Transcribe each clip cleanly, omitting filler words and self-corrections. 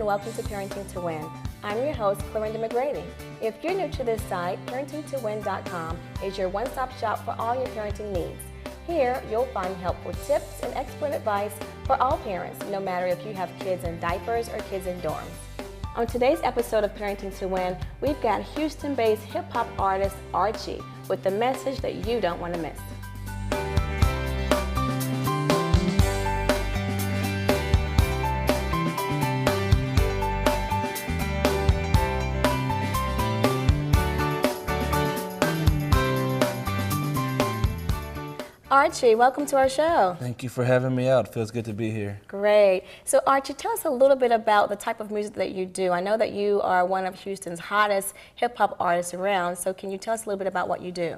welcome to Parenting to Win. I'm your host, Clarinda McGrady. If you're new to this site, parentingtowin.com is your one-stop shop for all your parenting needs. Here, you'll find helpful tips and expert advice for all parents, no matter if you have kids in diapers or kids in dorms. On today's episode of Parenting to Win, we've got Houston-based hip-hop artist Archie with the message that you don't want to miss. Archie, welcome to our show. Thank you for having me out. It feels good to be here. Great. So Archie, tell us a little bit about the type of music that you do. I know that you are one of Houston's hottest hip-hop artists around, so can you tell us a little bit about what you do?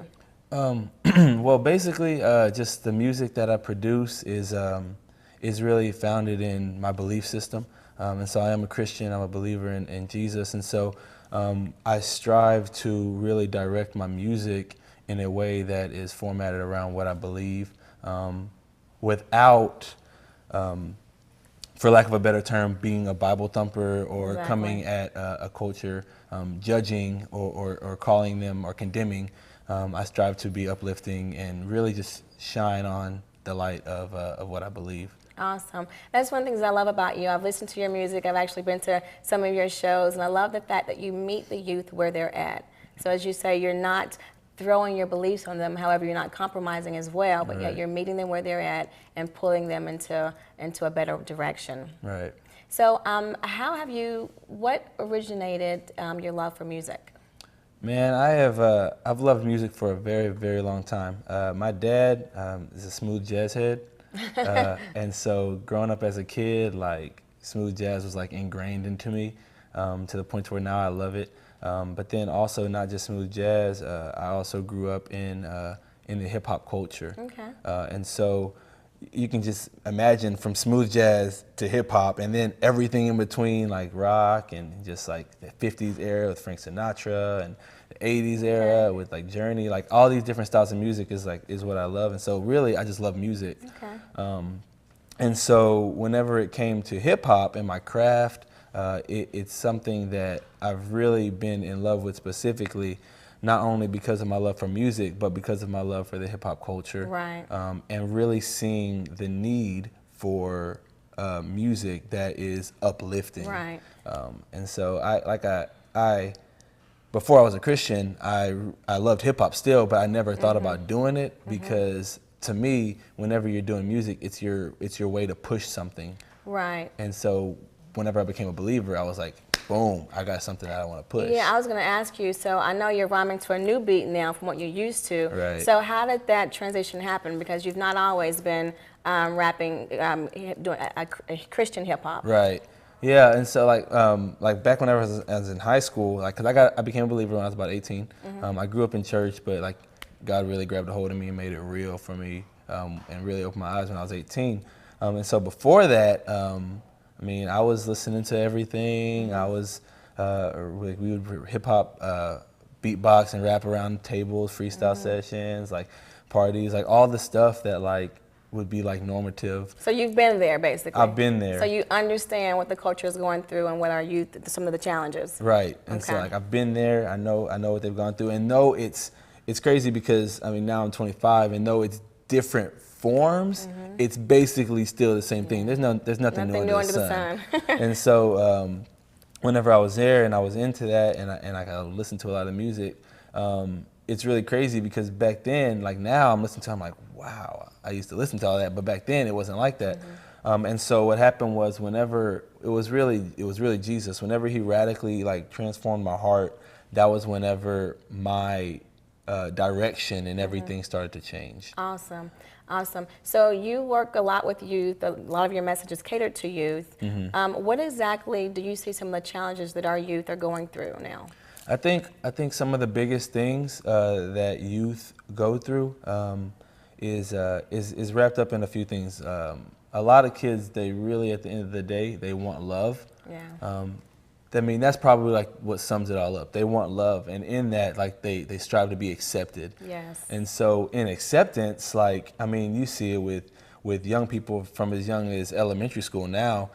Well, basically, just the music that I produce is really founded in my belief system. And so I am a Christian, I'm a believer in Jesus, and so I strive to really direct my music in a way that is formatted around what I believe, without, for lack of a better term, being a Bible thumper or Exactly. coming at a culture, judging or calling them or condemning. I strive to be uplifting and really just shine on the light of what I believe. Awesome. That's one of the things I love about you. I've listened to your music. I've actually been to some of your shows, and I love the fact that you meet the youth where they're at. So as you say, you're not throwing your beliefs on them, however, you're not compromising as well, but yet you're meeting them where they're at and pulling them into a better direction. Right. So what originated your love for music? Man, I've loved music for a very, very long time. My dad is a smooth jazz head, and so growing up as a kid, like smooth jazz was like ingrained into me, to the point where now I love it. But then also not just smooth jazz. I also grew up in the hip hop culture. Okay. And so you can just imagine from smooth jazz to hip hop, and then everything in between, like rock and just like the '50s era with Frank Sinatra and the '80s era with like Journey. Like all these different styles of music is what I love. And so really, I just love music. Okay. And so whenever it came to hip hop and my craft, it's something that I've really been in love with, specifically, not only because of my love for music, but because of my love for the hip hop culture. Right. And really seeing the need for music that is uplifting. Right. And so I before I was a Christian, I loved hip hop still, but I never thought about doing it because to me, whenever you're doing music, it's your way to push something. Right. And so whenever I became a believer, I was like, boom, I got something that I want to push. Yeah, I was going to ask you, so I know you're rhyming to a new beat now from what you're used to. Right. So how did that transition happen? Because you've not always been rapping, doing a Christian hip hop. Right. Yeah, and so like back whenever I was in high school, like, cause I became a believer when I was about 18. I grew up in church, but like God really grabbed a hold of me and made it real for me, and really opened my eyes when I was 18. And so before that, I mean, I was listening to everything. I was, we would hip hop, beatbox and rap around tables, freestyle sessions, like parties, like all the stuff that like would be like normative. So you've been there, basically. I've been there. So you understand what the culture is going through and what our youth, some of the challenges. Right. And so like I've been there. I know what they've gone through, and though it's crazy because I mean now I'm 25, and though it's different forms, it's basically still the same thing. There's nothing new under the sun. And so whenever I was there and I was into that, and I listened to a lot of music, it's really crazy because back then, like now I'm listening to it, I'm like, wow, I used to listen to all that, but back then it wasn't like that. And so what happened was whenever it was really Jesus, whenever he radically like transformed my heart, that was whenever my direction and everything started to change. Awesome. Awesome. So you work a lot with youth. A lot of your messages catered to youth. What exactly do you see some of the challenges that our youth are going through now? I think some of the biggest things that youth go through is wrapped up in a few things. A lot of kids, they really, at the end of the day, they want love. Yeah. I mean, that's probably like what sums it all up. They want love, and in that, like they strive to be accepted. Yes. And so in acceptance, like, I mean, you see it with with young people from as young as elementary school now,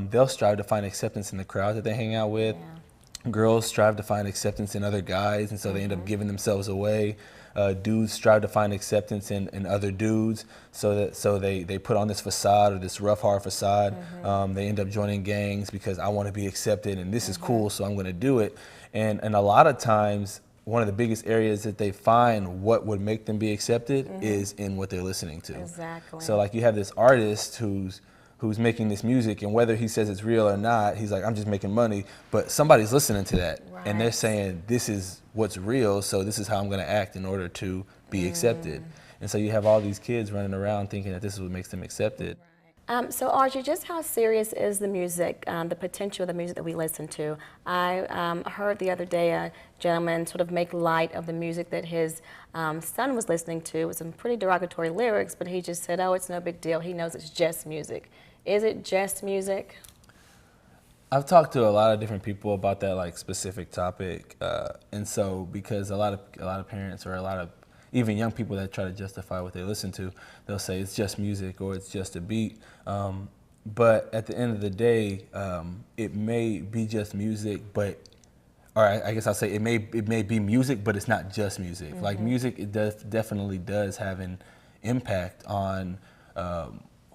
they'll strive to find acceptance in the crowd that they hang out with. Yeah. Girls strive to find acceptance in other guys, and so they end up giving themselves away. Dudes strive to find acceptance in other dudes, so they put on this facade or this rough, hard facade. They end up joining gangs because I want to be accepted and this is cool, so I'm going to do it. And a lot of times, one of the biggest areas that they find what would make them be accepted is in what they're listening to. Exactly. So like you have this artist who's making this music, and whether he says it's real or not, he's like, I'm just making money, but somebody's listening to that. Right. And they're saying, this is what's real, so this is how I'm gonna act in order to be accepted. And so you have all these kids running around thinking that this is what makes them accepted. Right. So Audrey, just how serious is the music, the potential of the music that we listen to? I heard the other day a gentleman sort of make light of the music that his son was listening to with some pretty derogatory lyrics, but he just said, oh, it's no big deal. He knows it's just music. Is it just music? I've talked to a lot of different people about that like specific topic, and so because a lot of parents or a lot of even young people that try to justify what they listen to, they'll say it's just music or it's just a beat. But at the end of the day, it may be just music, but or I guess I'll say it may be music, but it's not just music. Like music, it definitely does have an impact on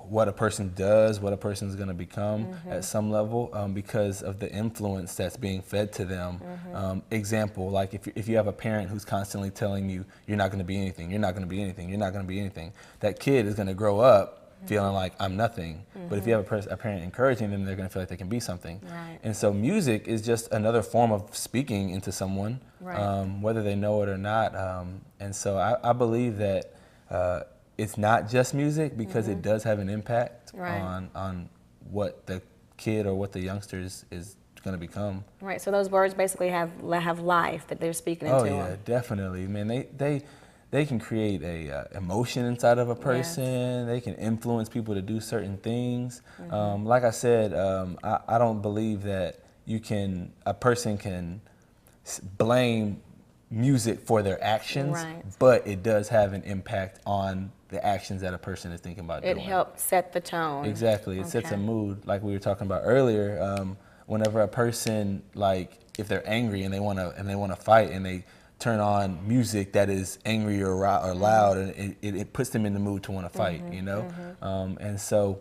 what a person does, what a person is going to become at some level because of the influence that's being fed to them. Example, like if you have a parent who's constantly telling you, you're not going to be anything, you're not going to be anything, you're not going to be anything, that kid is going to grow up feeling like I'm nothing. But if you have a parent encouraging them, they're going to feel like they can be something. Right. And so music is just another form of speaking into someone, whether they know it or not. And so I believe that it's not just music because it does have an impact on what the kid or what the youngster is going to become. Right. So those words basically have life that they're speaking into. Oh yeah, them. Definitely. Man, they can create a emotion inside of a person. Yes. They can influence people to do certain things. Like I said, I don't believe that a person can blame music for their actions, but it does have an impact on the actions that a person is thinking about doing. It helps set the tone. Exactly. It sets a mood, like we were talking about earlier. Whenever a person, like, if they're angry and they want to fight, and they turn on music that is angry or loud, and it puts them in the mood to want to fight, you know. And so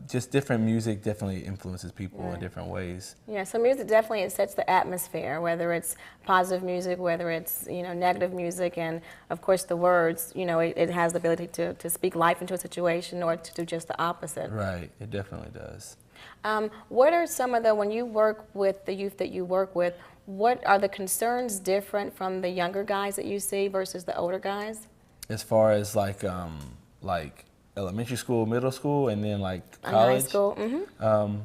just different music definitely influences people in different ways. Yeah, so music definitely, it sets the atmosphere, whether it's positive music, whether it's, you know, negative music, and of course the words, you know, it has the ability to speak life into a situation or to do just the opposite. Right, it definitely does. What are some of when you work with the youth that you work with, what are the concerns different from the younger guys that you see versus the older guys? As far as like elementary school, middle school, and then like college. High school.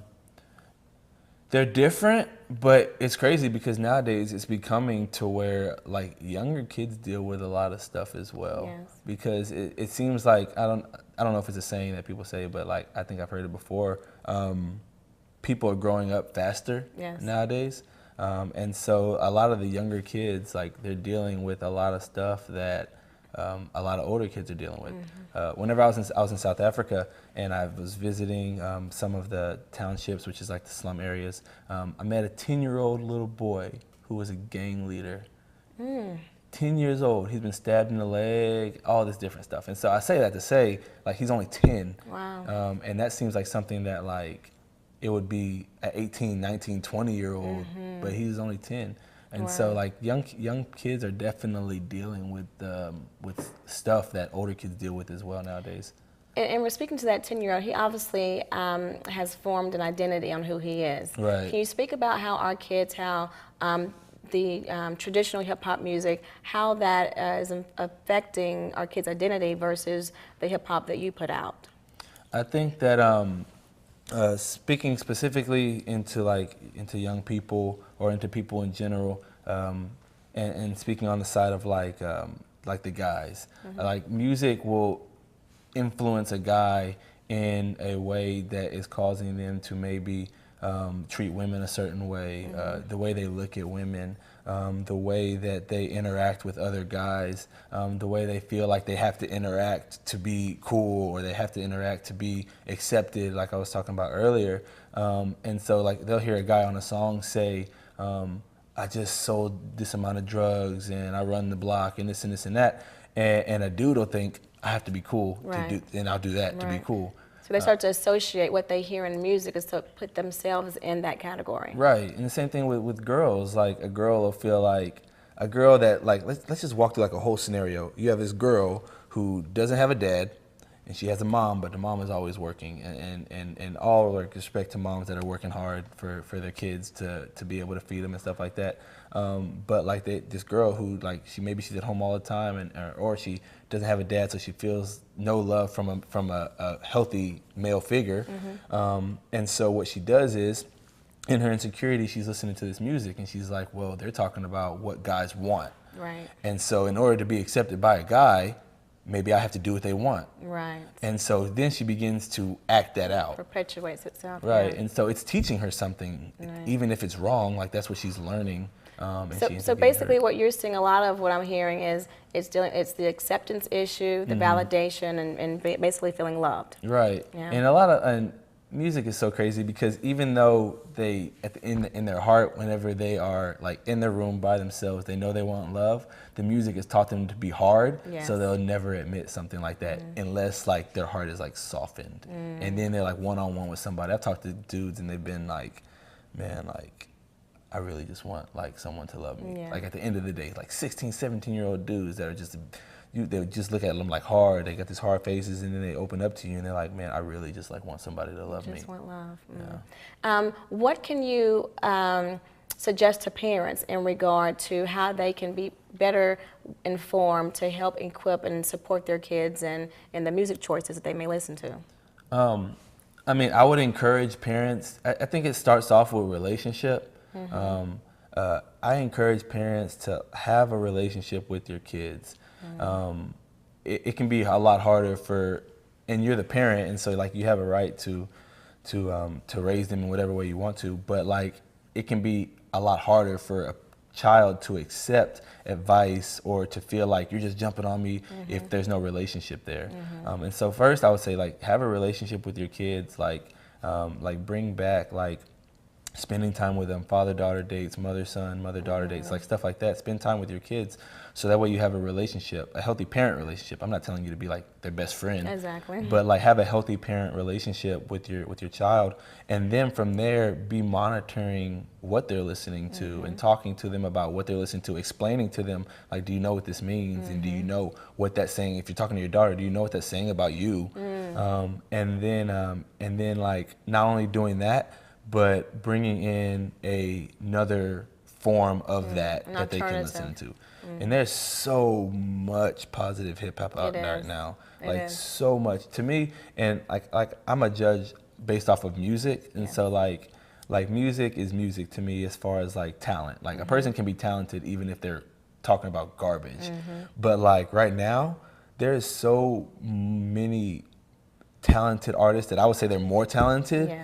They're different, but it's crazy because nowadays it's becoming to where like younger kids deal with a lot of stuff as well. Yes. Because it seems like I don't know if it's a saying that people say, but like I think I've heard it before. People are growing up faster nowadays, and so a lot of the younger kids, like, they're dealing with a lot of stuff that a lot of older kids are dealing with. Whenever I was in South Africa and I was visiting some of the townships, which is like the slum areas, I met a 10-year-old little boy who was a gang leader. 10 years old, he's been stabbed in the leg, all this different stuff. And so I say that to say, like, he's only 10. Wow. And that seems like something that, like, it would be an 18, 19, 20-year-old, but he's only 10. And so, like, young kids are definitely dealing with stuff that older kids deal with as well nowadays. And we're speaking to that 10-year-old. He obviously has formed an identity on who he is. Right. Can you speak about how our kids, how the traditional hip-hop music, how that is affecting our kids' identity versus the hip-hop that you put out? I think that speaking specifically into young people or into people in general, and speaking on the side of like the guys, like, music will influence a guy in a way that is causing them to maybe treat women a certain way, the way they look at women, the way that they interact with other guys, the way they feel like they have to interact to be cool or they have to interact to be accepted, like I was talking about earlier. And so like they'll hear a guy on a song say, I just sold this amount of drugs and I run the block and this and this and that. And a dude will think, I have to be cool to do, and I'll do that to be cool. So they start to associate what they hear in music is to put themselves in that category. Right, and the same thing with girls. Like a girl will feel like, a girl that like, let's just walk through like a whole scenario. You have this girl who doesn't have a dad, and she has a mom, but the mom is always working. And all like respect to moms that are working hard for their kids to be able to feed them and stuff like that. But like this girl who like maybe she's at home all the time, and or she doesn't have a dad, so she feels no love from a healthy male figure. And so what she does is, in her insecurity, she's listening to this music, and she's like, well, they're talking about what guys want. Right. And so in order to be accepted by a guy, maybe I have to do what they want. Right. And so then she begins to act that out. Perpetuates itself. Right. Yeah. And so it's teaching her something, even if it's wrong, like that's what she's learning. So basically what you're seeing, a lot of what I'm hearing is it's the acceptance issue, the validation, and basically feeling loved. Right. Yeah. And music is so crazy because even though they, in their heart, whenever they are like in their room by themselves, they know they want love, the music has taught them to be hard, so they'll never admit something like that unless like their heart is like softened. And then they're like one-on-one with somebody. I've talked to dudes and they've been like, man, like, I really just want like someone to love me. Like at the end of the day, like 16, 17-year-old dudes that are just, they just look at them like hard. They got these hard faces, and then they open up to you, and they're like, "Man, I really just like want somebody to love me." Just want love. Yeah. What can you suggest to parents in regard to how they can be better informed to help equip and support their kids and the music choices that they may listen to? I mean, I would encourage parents. I think it starts off with relationship. I encourage parents to have a relationship with your kids. It can be a lot harder and you're the parent, and so like you have a right to raise them in whatever way you want to, but like it can be a lot harder for a child to accept advice or to feel like you're just jumping on me if there's no relationship there. And so first I would say like have a relationship with your kids, like bring back like spending time with them, father-daughter dates, mother-son, mother-daughter dates, like stuff like that. Spend time with your kids so that way you have a relationship, a healthy parent relationship. I'm not telling you to be like their best friend. Exactly. But like have a healthy parent relationship with your child, and then from there be monitoring what they're listening to and talking to them about what they're listening to, explaining to them like, do you know what this means? And do you know what that's saying? If you're talking to your daughter, do you know what that's saying about you? And then like not only doing that, but bringing in another form of that they can listen to. And there's so much positive hip hop out there now. Like so much to me, and like I'm a judge based off of music, and so like music is music to me as far as like talent. Like a person can be talented even if they're talking about garbage. But like right now, there's so many talented artists that I would say they're more talented.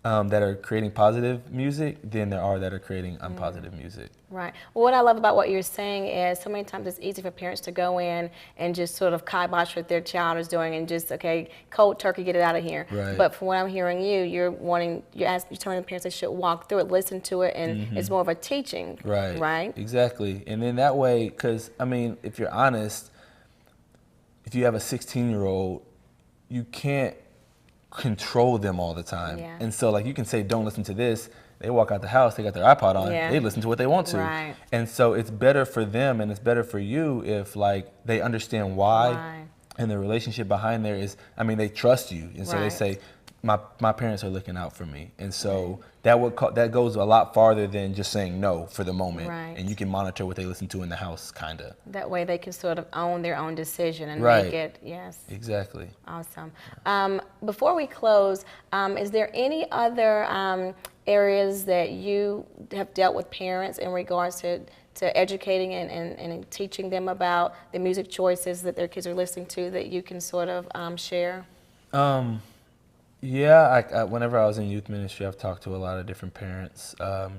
That are creating positive music than there are that are creating unpositive music. Right. Well, what I love about what you're saying is so many times it's easy for parents to go in and just sort of kibosh what their child is doing and just, okay, cold turkey, get it out of here. Right. But from what I'm hearing you're telling the parents they should walk through it, listen to it, and it's more of a teaching. Right. Right? Exactly. And then that way, because, I mean, if you're honest, if you have a 16-year-old, you can't control them all the time. And so like you can say don't listen to this, they walk out the house, they got their iPod on, they listen to what they want to. And so it's better for them and it's better for you if like they understand why. And the relationship behind there is, I mean, they trust you, and so they say my parents are looking out for me, and so that goes a lot farther than just saying no for the moment, and you can monitor what they listen to in the house, kind of. That way they can sort of own their own decision and make it, Exactly. Awesome. Before we close, is there any other areas that you have dealt with parents in regards to educating and teaching them about the music choices that their kids are listening to that you can sort of share? Yeah, whenever I was in youth ministry, I've talked to a lot of different parents.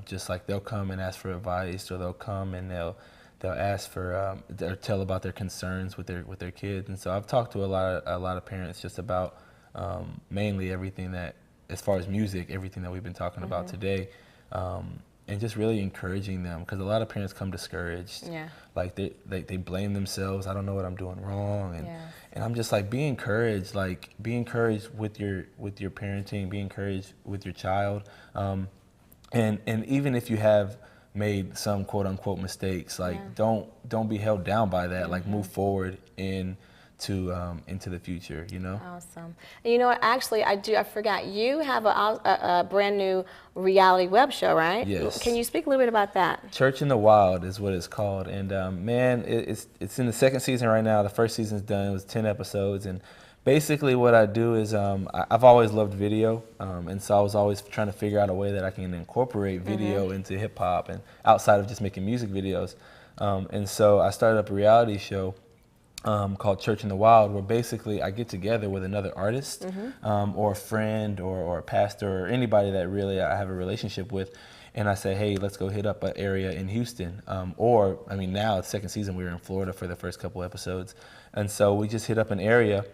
Just like they'll come and ask for advice, or they'll come and they'll ask for or tell about their concerns with their kids. And so I've talked to a lot of parents just about mainly everything that, as far as music, everything that we've been talking about today. And just really encouraging them, because a lot of parents come discouraged. Yeah. Like they blame themselves. I don't know what I'm doing wrong, and Yes. and I'm just like, be encouraged. Like, be encouraged with your parenting. Be encouraged with your child. And even if you have made some quote unquote mistakes, like don't be held down by that. Like, move forward into the future, you know? Awesome. And you know what? Actually, I forgot. You have a brand new reality web show, right? Yes. Can you speak a little bit about that? Church in the Wild is what it's called, and man, it's in the second season right now. The first season's done. It was 10 episodes, and basically what I do is I've always loved video, and so I was always trying to figure out a way that I can incorporate video into hip hop and outside of just making music videos, and so I started up a reality show called Church in the Wild, where basically I get together with another artist or a friend or a pastor or anybody that really I have a relationship with, and I say, hey, let's go hit up an area in Houston. Or, I mean, now, it's second season, we were in Florida for the first couple episodes. And so we just hit up an area,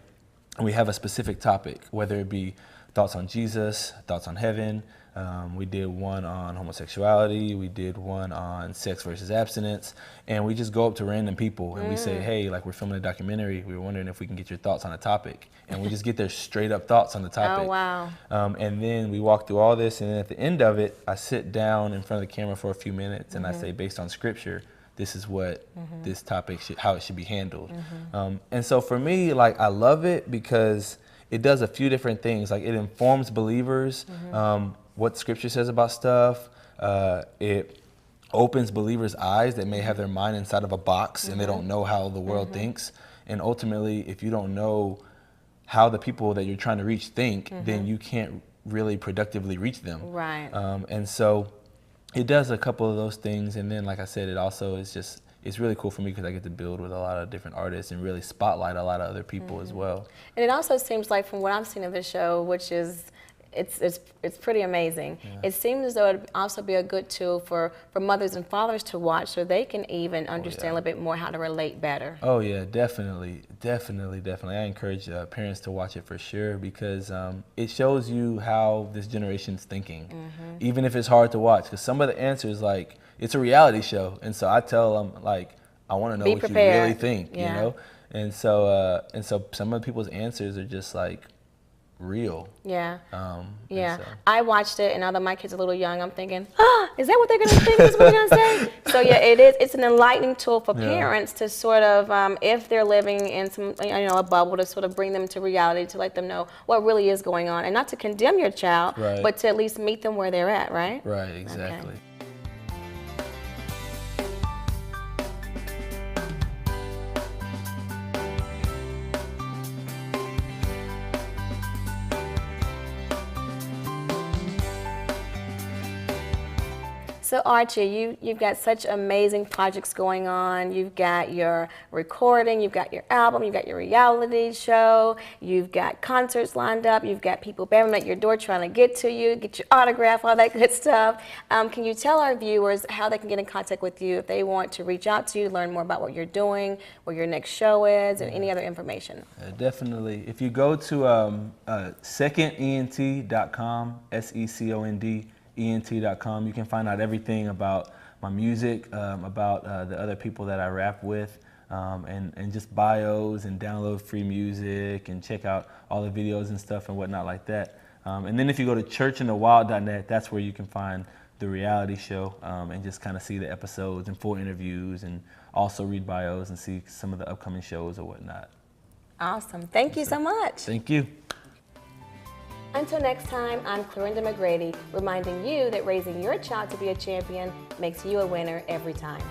and we have a specific topic, whether it be thoughts on Jesus, thoughts on heaven. We did one on homosexuality. We did one on sex versus abstinence. And we just go up to random people and we say, hey, like, we're filming a documentary. We were wondering if we can get your thoughts on a topic. And we just get their straight up thoughts on the topic. Oh, wow. And then we walk through all this. And then at the end of it, I sit down in front of the camera for a few minutes and I say, based on scripture, this is what this topic how it should be handled. And so for me, like, I love it because it does a few different things. Like, it informs believers what scripture says about stuff. It opens believers' eyes that may have their mind inside of a box and they don't know how the world thinks. And ultimately, if you don't know how the people that you're trying to reach think, then you can't really productively reach them. Right. And so it does a couple of those things. And then, like I said, it also is just, it's really cool for me because I get to build with a lot of different artists and really spotlight a lot of other people as well. And it also seems like, from what I've seen of the show, which is, it's pretty amazing. Yeah. It seems as though it'd also be a good tool for mothers and fathers to watch, so they can even understand a little bit more how to relate better. Oh yeah, definitely. I encourage parents to watch it for sure, because it shows you how this generation's thinking, even if it's hard to watch. Because some of the answers, like, it's a reality show, and so I tell them, like, I want to know what you really think, you know. And so some of the people's answers are just like real. Yeah. So. I watched it, and although my kid's a little young, I'm thinking, is that what they're going to think? Is what they're going to say? So yeah, it's an enlightening tool for parents to sort of, if they're living in some, a bubble, to sort of bring them to reality, to let them know what really is going on, and not to condemn your child, but to at least meet them where they're at, right? Right, exactly. Okay. So Archie, you've got such amazing projects going on. You've got your recording, you've got your album, you've got your reality show, you've got concerts lined up, you've got people banging at your door trying to get to you, get your autograph, all that good stuff. Can you tell our viewers how they can get in contact with you if they want to reach out to you, learn more about what you're doing, where your next show is, and any other information? Definitely. If you go to secondent.com, secondent.com, you can find out everything about my music, about the other people that I rap with, and just bios, and download free music, and check out all the videos and stuff and whatnot like that. And then if you go to churchinthewild.net, that's where you can find the reality show, and just kind of see the episodes and full interviews, and also read bios and see some of the upcoming shows or whatnot. Awesome. Thank you so much. Thank you. Until next time, I'm Clorinda McGrady, reminding you that raising your child to be a champion makes you a winner every time.